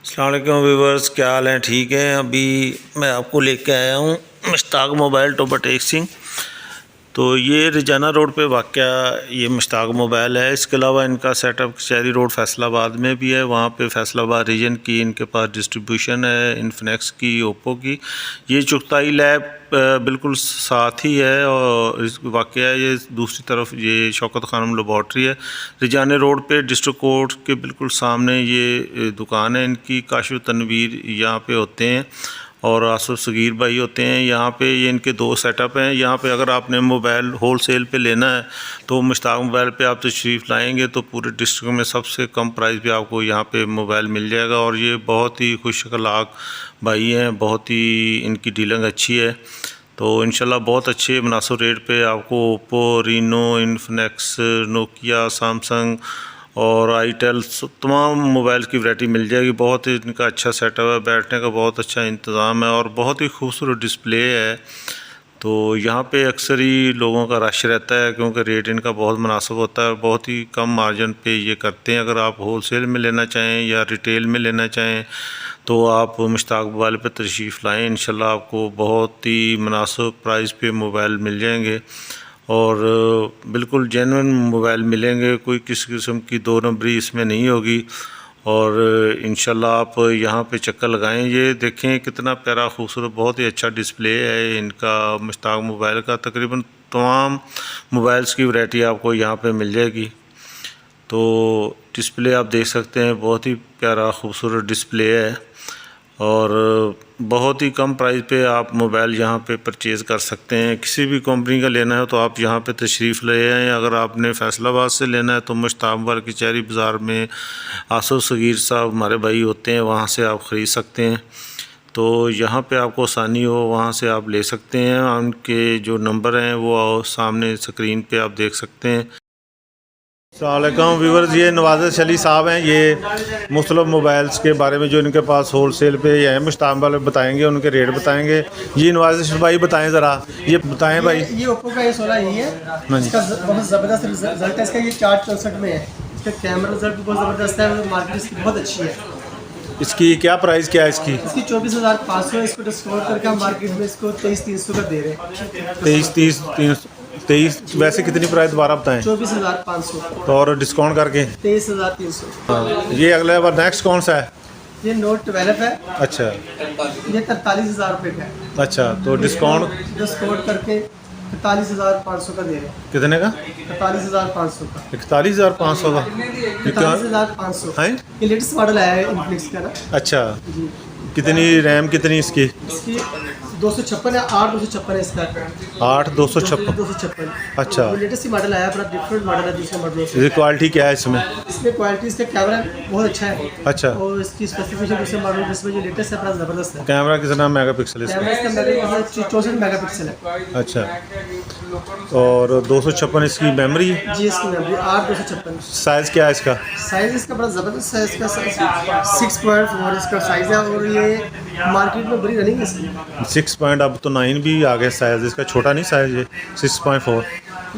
अस्सलाम वालेकुम व्यूवर्स, क्या हाल है? ठीक है। अभी मैं आपको लेके आया हूँ मुश्ताक मोबाइल टोबर टेक सिंह। तो ये रजाना रोड पे वाक़या ये मुश्ताक मोबाइल है। इसके अलावा इनका सेटअप कचहरी रोड फैसलाबाद में भी है। वहाँ पे फैसलाबाद रीजन की इनके पास डिस्ट्रीब्यूशन है इन्फिनेक्स की, ओप्पो की। ये चुगताई लैब बिल्कुल साथ ही है और इस वाक़या ये दूसरी तरफ ये शौकत खानम लेबॉर्ट्री है। रजाना रोड पे डिस्ट्रिक्ट कोर्ट के बिल्कुल सामने ये दुकान है इनकी। काशिफ तनवीर यहाँ पे होते हैं और आसफ सगीर भाई होते हैं यहाँ पे। ये इनके दो सेटअप हैं यहाँ पे। अगर आपने मोबाइल होल सेल पर लेना है तो मुश्ताक मोबाइल पे आप तशरीफ़ लाएंगे तो पूरे डिस्ट्रिक्ट में सबसे कम प्राइस पे आपको यहाँ पे मोबाइल मिल जाएगा। और ये बहुत ही खुश अखलाक भाई हैं, बहुत ही इनकी डीलिंग अच्छी है। तो इंशाल्लाह बहुत अच्छे मुनासिब रेट पे आपको ओप्पो, रीनो, इन्फिनेक्स, नोकिया, सैमसंग और आईटेल तमाम मोबाइल की वैरायटी मिल जाएगी। बहुत ही इनका अच्छा सेटअप है, बैठने का बहुत अच्छा इंतज़ाम है और बहुत ही खूबसूरत डिस्प्ले है। तो यहाँ पे अक्सर ही लोगों का रश रहता है क्योंकि रेट इनका बहुत मुनासिब होता है। बहुत ही कम मार्जिन पे ये करते हैं। अगर आप होल सेल में लेना चाहें या रिटेल में लेना चाहें तो आप मुश्ताक मोबाइल पे तशरीफ़ लाएँ। इंशाल्लाह आपको बहुत ही मुनासिब प्राइस पे मोबाइल मिल जाएंगे और बिल्कुल जेन्युइन मोबाइल मिलेंगे। कोई किसी किस्म की दो नंबरी इसमें नहीं होगी। और इंशाल्लाह आप यहाँ पे चक्कर लगाएं। ये देखें कितना प्यारा खूबसूरत, बहुत ही अच्छा डिस्प्ले है इनका मुश्ताक मोबाइल का। तकरीबन तमाम मोबाइल्स की वैरायटी आपको यहाँ पे मिल जाएगी। तो डिस्प्ले आप देख सकते हैं, बहुत ही प्यारा खूबसूरत डिस्प्ले है और बहुत ही कम प्राइस पे आप मोबाइल यहाँ पे परचेज़ कर सकते हैं। किसी भी कंपनी का लेना है तो आप यहाँ पे तशरीफ़ ले आएँ। अगर आपने फैसलाबाद से लेना है तो मुश्ताक मोबाइल कचहरी बाज़ार में आसफ सगीर साहब हमारे भाई होते हैं, वहाँ से आप ख़रीद सकते हैं। तो यहाँ पे आपको आसानी हो वहाँ से आप ले सकते हैं। उनके जो नंबर हैं वो सामने स्क्रीन पर आप देख सकते हैं। अस्सलाम व्यूवर्स, ये नवाज़ अली साहब हैं। ये मुख्तलिफ मोबाइल्स के बारे में जो इनके पास होल सेल पे है मुश्ताक वाले बताएंगे, उनके रेट बताएंगे। जी नवाज़ भाई बताएं ज़रा, ये बताएं भाई। ये ओप्पो का A16 ही है। इसका बहुत ज़बरदस्त रिजल्ट है। इसका ये 464 में है। इसका कैमरा रिजल्ट भी बहुत ज़बरदस्त है और मार्केट इसकी बहुत अच्छी है। इसकी क्या प्राइस क्या है इसकी? 24,500 है। इसको डिस्काउंट करके हम मार्केट में इसको 23,300 का दे रहे हैं। 23 वैसे कितनी प्राइस दोबारा बताएं? 24,500 तो और डिस्काउंट करके 23,300। ये अगले बार नेक्स्ट कौन सा है? ये नोट 12 है। अच्छा, ये 43,000 रुपये का है। अच्छा, तो डिस्काउंट करके 41,500 का दे रहे हैं। कितने का? 41,500 का। 41,500 का? 41,500 है ये लेटेस्ट मॉडल आया है इन्फिनिक्स का ना। अच्छा, कितनी रैम कितनी इसकी? इसकी 256 है। 8 256 है इसका। 8 256। अच्छा, लेटेस्ट ही मॉडल आया, अपना डिफरेंट मॉडल है दूसरे मॉडलों से। इसकी क्वालिटी क्या है इसमें? इसमें क्वालिटी, इसका कैमरा बहुत अच्छा है। अच्छा, और इसकी स्पेसिफिकेशन दूसरे मॉडल जिसमें जो लेटेस्ट है अपना ज़बरदस्त है। कैमरा कितना मेगापिक्सल इसका? कैमरा इसका 64 मेगापिक्सल है। अच्छा, और 256 इसकी मेमोरी है? जी, इसकी मेमोरी 8 256। साइज़ क्या है इसका? साइज़ इसका बड़ा ज़बरदस्त है। इसका 6.4 इसका साइज़ है और ये मार्केट में बड़ी रनिंग है इसकी। 6 पॉइंट, अब तो 9 भी आ गया साइज़ इसका। छोटा नहीं साइज़ ये 6.4।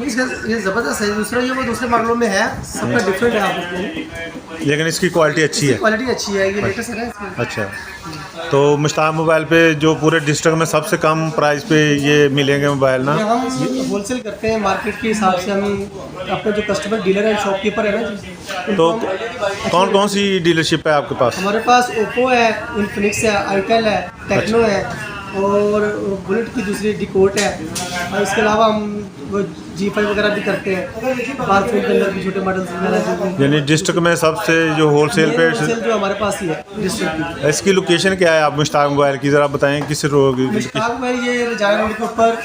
इसका ये ज़बरदस्त है। दूसरा ये वो दूसरे मॉडलों में है, सबका डिफरेंट है आपको, लेकिन इसकी क्वालिटी अच्छी है। क्वालिटी अच्छी है। ये लेटेस्ट है इसमें। अच्छा, तो मुश्ताक मोबाइल पे जो पूरे डिस्ट्रिक्ट में सबसे कम प्राइस पे ये मिलेंगे मोबाइल ना? हम होलसेल करते हैं मार्केट के हिसाब से। हम अपने जो कस्टमर डीलर है, शॉपकीपर है ना, तो कौन कौन सी डीलरशिप है आपके पास? हमारे पास ओप्पो है, इन्फिनिक्स है, आईटेल है, टेक्नो है और बुलेट की दूसरी डिकोट है। और इसके अलावा हम वो G5 वगैरह भी करते हैं। बारफोन के अंदर भी छोटे मॉडल्स वगैरह। यानी डिस्ट्रिक्ट में सबसे जो होलसेल पे जो हमारे पास ही है डिस्ट्रिक्ट की। इसकी लोकेशन क्या है आप मुश्ताक मोबाइल की ज़रा बताएं? किस रोड? मुश्ताक में ये रजाना रोड के ऊपर,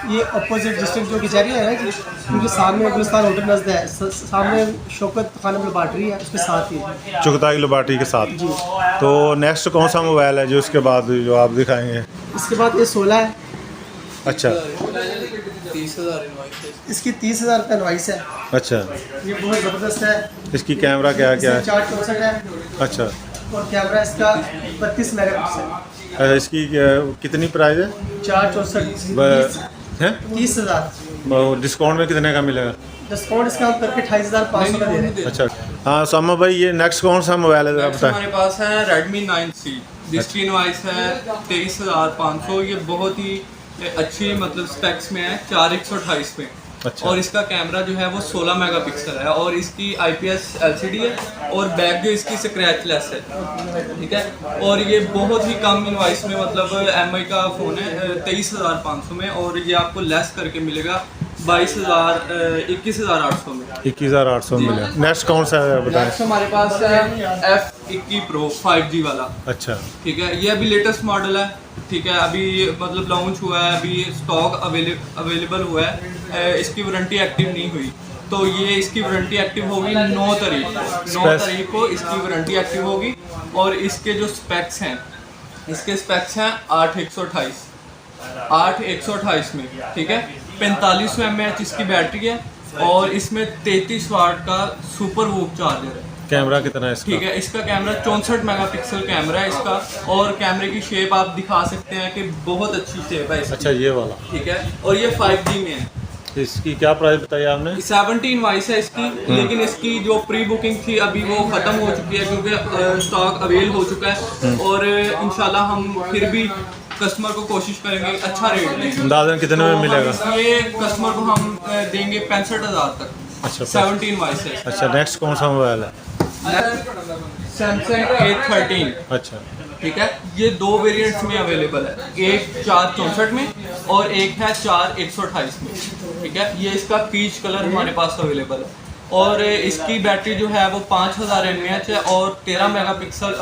ये अपोजिट डिस्ट्रिक्ट जो कचहरी है ना जी, उनके सामने गुलिस्तान होटल नज़द है। सामने शौकत खानम लेबॉर्ट्री है, उसके साथ ही चुगताई लेबॉर्ट्री के साथ। जी। तो नेक्स्ट कौन सा मोबाइल है जो इसके बाद जो आप दिखाएंगे? इसके बाद ये 16 है। अच्छा, 30,000 इसकी 30,000 रुपये इनवाइस है। अच्छा, ये बहुत ज़बरदस्त है। इसकी कैमरा क्या क्या है? 464 है। अच्छा, और कैमरा इसका 32 मेगापिक्सल। इसकी कितनी प्राइस है? 464 है? 30,000। डिस्काउंट में कितने का मिलेगा? डिस्काउंट इसका हम करके 28,500 का दे रहे हैं। अच्छा, हाँ सामा भाई, ये नेक्स्ट कौन सा मोबाइल है ज़रा नेक्स्ट बताएं। हमारे पास है Redmi 9C जिसकी इनवाइस है 23,500। ये बहुत ही अच्छी मतलब स्पेक्स में है, 4/128 में। अच्छा। और इसका कैमरा जो है वो 16 मेगापिक्सल है और इसकी IPS LCD है और बैक जो इसकी स्क्रैचलेस है, ठीक है। और ये बहुत ही कम इनवाइस में मतलब MI का फ़ोन है 23,500 में, और ये आपको लेस करके मिलेगा 21,800 में। 21,800 मिले। नेक्स्ट कौन सा है बताएं। नेक्स्ट हमारे पास है F21 Pro 5G वाला, अच्छा। ठीक है। ये अभी लेटेस्ट मॉडल है, ठीक है। अभी मतलब लॉन्च हुआ है, अभी स्टॉक अवेलेबल हुआ है। इसकी वारंटी एक्टिव नहीं हुई, तो ये इसकी वारंटी एक्टिव होगी 9 तारीख को इसकी वारंटी एक्टिव होगी। और इसके जो स्पेक्स हैं, इसके स्पेक्स हैं 8/128 में, ठीक है। 4500 mAh इसकी बैटरी है और इसमें 33 वाट का सुपर वूफ चार्जर है। कैमरा कितना है इसका? ठीक है, इसका कैमरा 64 मेगापिक्सल कैमरा है इसका, और कैमरे की शेप आप दिखा सकते हैं कि बहुत अच्छी शेप है इसकी। अच्छा, ये वाला, ठीक है। और ये 5G में है। इसकी क्या प्राइस बताई आपने? 17 इनवाइस है इसकी, लेकिन इसकी जो प्री बुकिंग थी अभी वो ख़त्म हो चुकी है क्योंकि स्टॉक अवेल हो चुका है। और इंशाल्लाह हम फिर भी कस्टमर को कोशिश करेंगे अच्छा रेट दें। अंदाज़न कितने में मिलेगा? ये कस्टमर को हम देंगे 65,000 तक। अच्छा, 17 इनवाइस है। अच्छा। नेक्स्ट कौन सा मोबाइल है? सैमसंग A13, अच्छा, ठीक है। ये 2 वेरिएंट्स में अवेलेबल है, एक 464 में और एक है 4/128 में, ठीक है। ये इसका पीच कलर हमारे पास अवेलेबल है। और इसकी बैटरी जो है वो 5000 mAh है और 13 मेगापिक्सल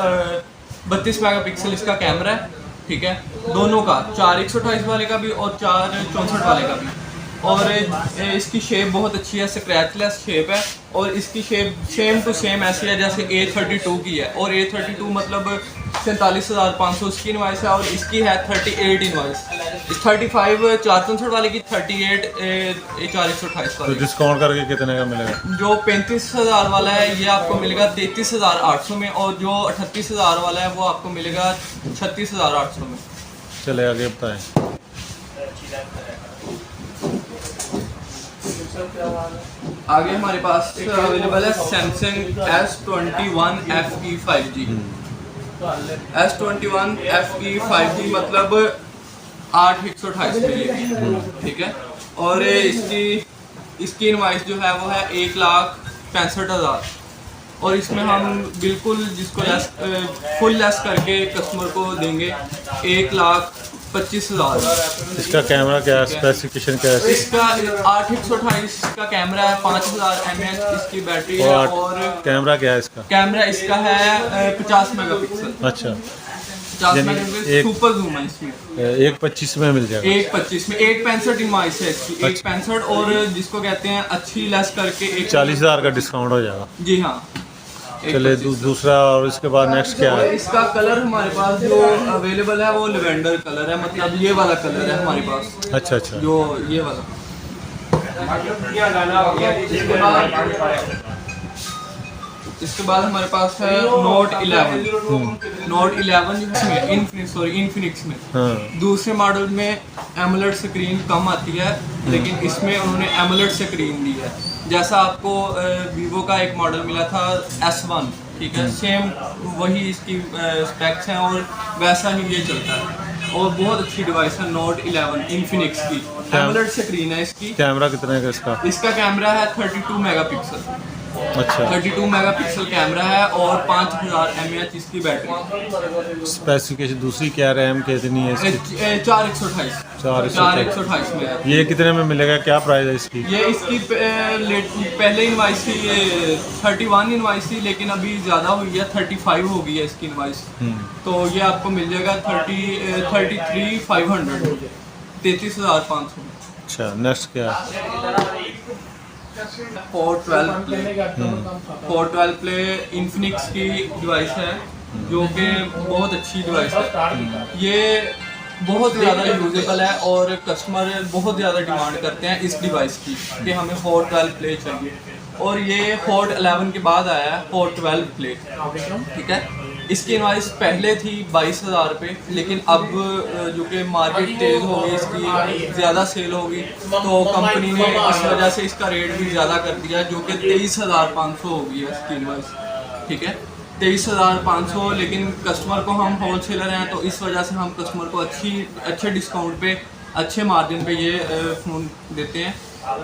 32 मेगापिक्सल इसका कैमरा है, ठीक है। दोनों का 4/128 वाले का भी और 4/64 वाले का भी। और इसकी शेप बहुत अच्छी है, स्क्रैचलेस शेप है। और इसकी शेप सेम टू सेम ऐसी है जैसे A32 की है। और A32 मतलब 47,500 इसकी इनवाइस है और इसकी है 38 इनवाइस। 35 464 वाले की, 38 4/128 तो वाले की। डिस्काउंट करके कितने का मिलेगा? जो 35,000 वाला है ये आपको मिलेगा 33,800 में, और जो 38,000 वाला है वो आपको मिलेगा 36,800 में। चले आगे बताएं। आगे हमारे पास अवेलेबल है Samsung S21 FE 5G। S21 FE 5G मतलब 8/128 मिलेगी, ठीक है। और इसकी इनवाइस जो है वो है 1,65,000। और इसमें हम बिल्कुल जिसको फुल लेस करके कस्टमर को देंगे 1,25,000। इसका कैमरा क्या है, स्पेसिफिकेशन क्या है? इसका 8/128 का कैमरा है, 5000 mAh इसकी बैटरी है। और कैमरा क्या है इसका? कैमरा इसका है 50 मेगापिक्सल। अच्छा, 50 यानी मेगापिक्सल एक- सुपर जूम है इसमें। 1.25 में मिल जाएगा। 1.25 में 1.65 इनवाइस है इसकी, 1.65। और जिसको कहते हैं अच्छी लेस करके 40,000 का डिस्काउंट हो जाएगा। जी हाँ। चले 1.25 दूसरा, और इसके बाद नेक्स्ट क्या और है? इसका कलर हमारे पास जो अवेलेबल है वो लेवेंडर कलर है, मतलब ये वाला कलर है हमारे पास, अच्छा, अच्छा। जो ये वाला। इसके बाद हमारे पास है Note 11। Note 11 इसमें इन्फिनिक्स में हाँ, दूसरे मॉडल में एमोलेड स्क्रीन कम आती है, लेकिन इसमें उन्होंने एमोलेड स्क्रीन दी है। जैसा आपको वीवो का एक मॉडल मिला था S1, ठीक है, सेम वही इसकी स्पेक्स हैं और वैसा ही ये चलता है। और बहुत अच्छी डिवाइस है Note 11 इन्फिनिक्स की, एमोलेड स्क्रीन है इसकी। कैमरा कितने का इसका? इसका कैमरा है 32 मेगापिक्सल। अच्छा, 32 मेगापिक्सल कैमरा है और 5000 mAh इसकी बैटरी। स्पेसिफिकेशन दूसरी क्या, रैम कितनी है इसकी? 4/128 4/128 में है। ये कितने में मिलेगा, क्या प्राइस है इसकी? ये इसकी पहले इनवाइस थी, ये 31 इनवाइस थी, लेकिन अभी ज़्यादा हुई है, 35 हो गई है इसकी इनवाइस। तो ये आपको मिल जाएगा 33,500 33,500 में। अच्छा, नेक्स्ट क्या है? 412 प्ले इन्फिनिक्स की डिवाइस है, जो कि बहुत अच्छी डिवाइस है। ये बहुत ज़्यादा यूजेबल है और कस्टमर बहुत ज़्यादा डिमांड करते हैं इस डिवाइस की कि हमें 412 प्ले चाहिए। और ये 411 के बाद आया है 412 प्ले, ठीक है। इसकी इनवाइस पहले थी 22,000 रुपये, लेकिन अब जो कि मार्केट तेज़ हो गई, इसकी ज़्यादा सेल होगी, तो कंपनी ने इस वजह से इसका रेट भी ज़्यादा कर दिया, जो कि 23,500 हो गई है इसकी इनवाइस। ठीक है, 23,500, लेकिन कस्टमर को हम होलसेलर हैं तो इस वजह से हम कस्टमर को अच्छे डिस्काउंट पे, अच्छे मार्जिन पे ये फ़ोन देते हैं।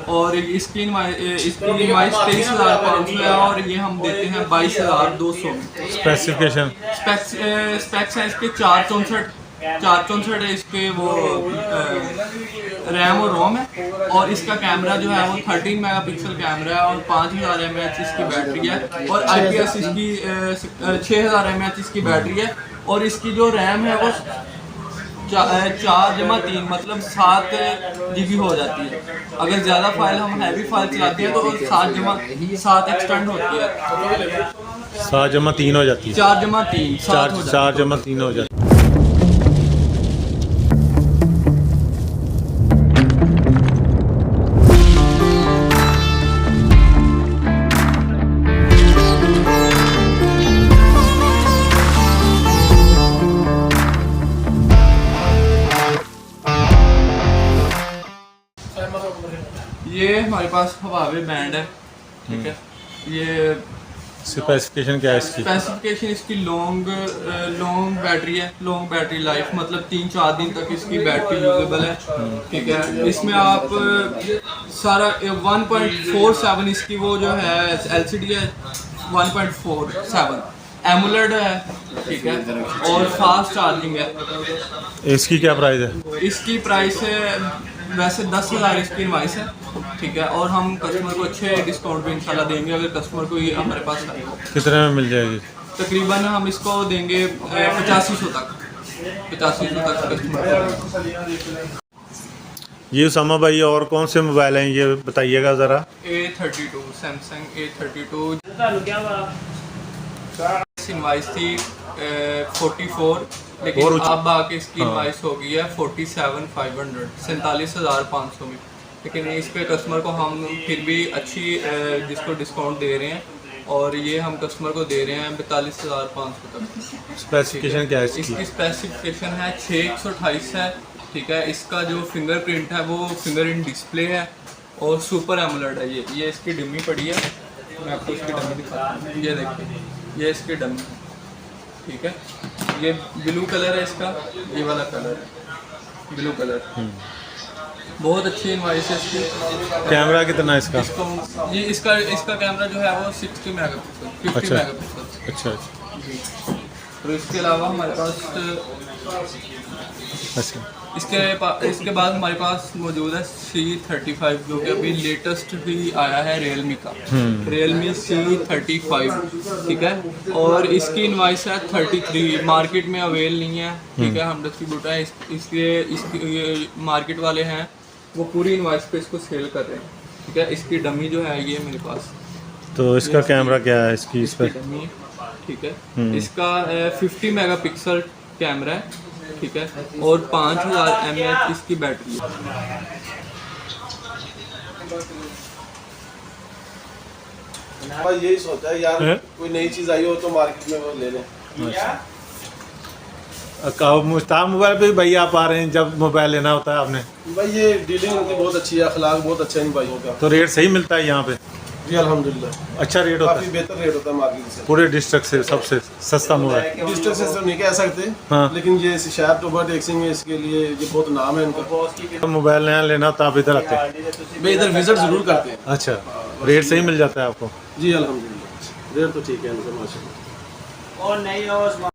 और इसकी इनवाइस 23,500 है और ये हम देते हैं 22,200 में। स्पेसिफिकेशन स्पेक्स है इसके 464 है इसके, वो रैम और रोम है। और इसका कैमरा जो है वो 13 मेगापिक्सल कैमरा है और 5000 mAh इसकी बैटरी है और IPS इसकी 6000 mAh इसकी बैटरी है। और इसकी जो रैम है वो 4/3 मतलब 7 GB हो जाती है। अगर ज़्यादा फाइल, हम हैवी फाइल चलाते हैं तो 7 एक्सटेंड होती है, 7/3 हो जाती है, 4/3 4/3 हो जाती है। ये हमारे पास हवावे बैंड है। ठीक है, ये स्पेसिफिकेशन क्या है इसकी? स्पेसिफिकेशन इसकी लॉन्ग बैटरी है, लॉन्ग बैटरी लाइफ, मतलब 3-4 दिन तक इसकी बैटरी यूजेबल है। ठीक है, इसमें आप सारा 1.47 इसकी वो जो है LCD है, 1.47 एमुलेट है। ठीक है, और फास्ट चार्जिंग है। इसकी क्या प्राइस है? इसकी प्राइस है वैसे 10,000 इसकी इनवाइस है। ठीक है, और हम कस्टमर को अच्छे डिस्काउंट पे इंशाल्लाह देंगे अगर कस्टमर को ये हमारे पास आए। कितने में मिल जाएगी? तकरीबन हम इसको देंगे 8500 तक, 8500 तक कस्टमर को। ये उसामा भाई, और कौन से मोबाइल हैं ये बताइएगा ज़रा। A32 सैमसंग A32 इनवाइस थी 44, लेकिन अब आके इसकी इनवाइस हो गई है 47,500, 47,500 में। लेकिन इस पे कस्टमर को हम फिर भी अच्छी जिसको डिस्काउंट दे रहे हैं और ये हम कस्टमर को दे रहे हैं 42,500 तक। स्पेसिफिकेशन क्या है इसकी? इसकी स्पेसिफिकेशन है 6128 है। ठीक है, इसका जो फिंगरप्रिंट है वो फिंगर इन डिस्प्ले है और सुपर एमोलेड है। ये इसकी डमी पड़ी है, मैं आपको इसकी डमी दिखाता हूँ। ये देखिए, ये इसकी डमी है। ठीक है, ये ब्लू कलर है इसका, ये वाला कलर है ब्लू कलर। बहुत अच्छी इनवाइस है इसकी। कैमरा कितना है इसका? ये इसका कैमरा जो है वो 60 मेगापिक्सल, 50 मेगापिक्सल। अच्छा। तो इसके अलावा हमारे पास अच्छा, इसके बाद हमारे पास मौजूद है C35, जो कि अभी लेटेस्ट भी आया है रियलमी का, रियलमी C35। ठीक है, और इसकी इनवाइस है 33, मार्केट में अवेल नहीं है। ठीक है, हम डिस्ट्रीब्यूटर हैं, इसके मार्केट वाले हैं वो पूरी इनवाइस पे इसको सेल कर रहे हैं। ठीक है, इसकी डमी जो है ये मेरे पास। तो इसका कैमरा क्या है इसकी? इस पर डमी। ठीक है, इसका 50 मेगापिक्सल कैमरा है। ठीक है, और 5000 mAh इसकी बैटरी है। भाई यही सोचा है यार, कोई नई चीज आई हो तो मार्केट में वो ले लें। मुश्ताक मोबाइल पे भाई आप आ रहे हैं जब मोबाइल लेना होता है आपने? भाई ये डीलिंग उनकी बहुत अच्छी है, अखलाक बहुत अच्छा है इन भाइयों का। तो रेट सही मिलता है यहाँ पे? जी अल्हम्दुलिल्लाह, अच्छा रेट होता काफी है? बेहतर रेट होता है मार्केट से। पूरे डिस्ट्रिक्ट से सबसे सस्ता मोबाइल? डिस्ट्रिक्ट से तो नहीं कह सकते, हाँ। लेकिन ये शहर टोबर टेक्सिंग है, इसके लिए ये बहुत नाम है इनका। मोबाइल नया लेना तो आप इधर आते हैं? भाई इधर विजिट जरूर करते हैं। अच्छा, रेट सही मिल जाता है आपको? जी अल्हम्दुलिल्लाह, रेट तो ठीक है इनका माशाल्लाह। और नहीं हो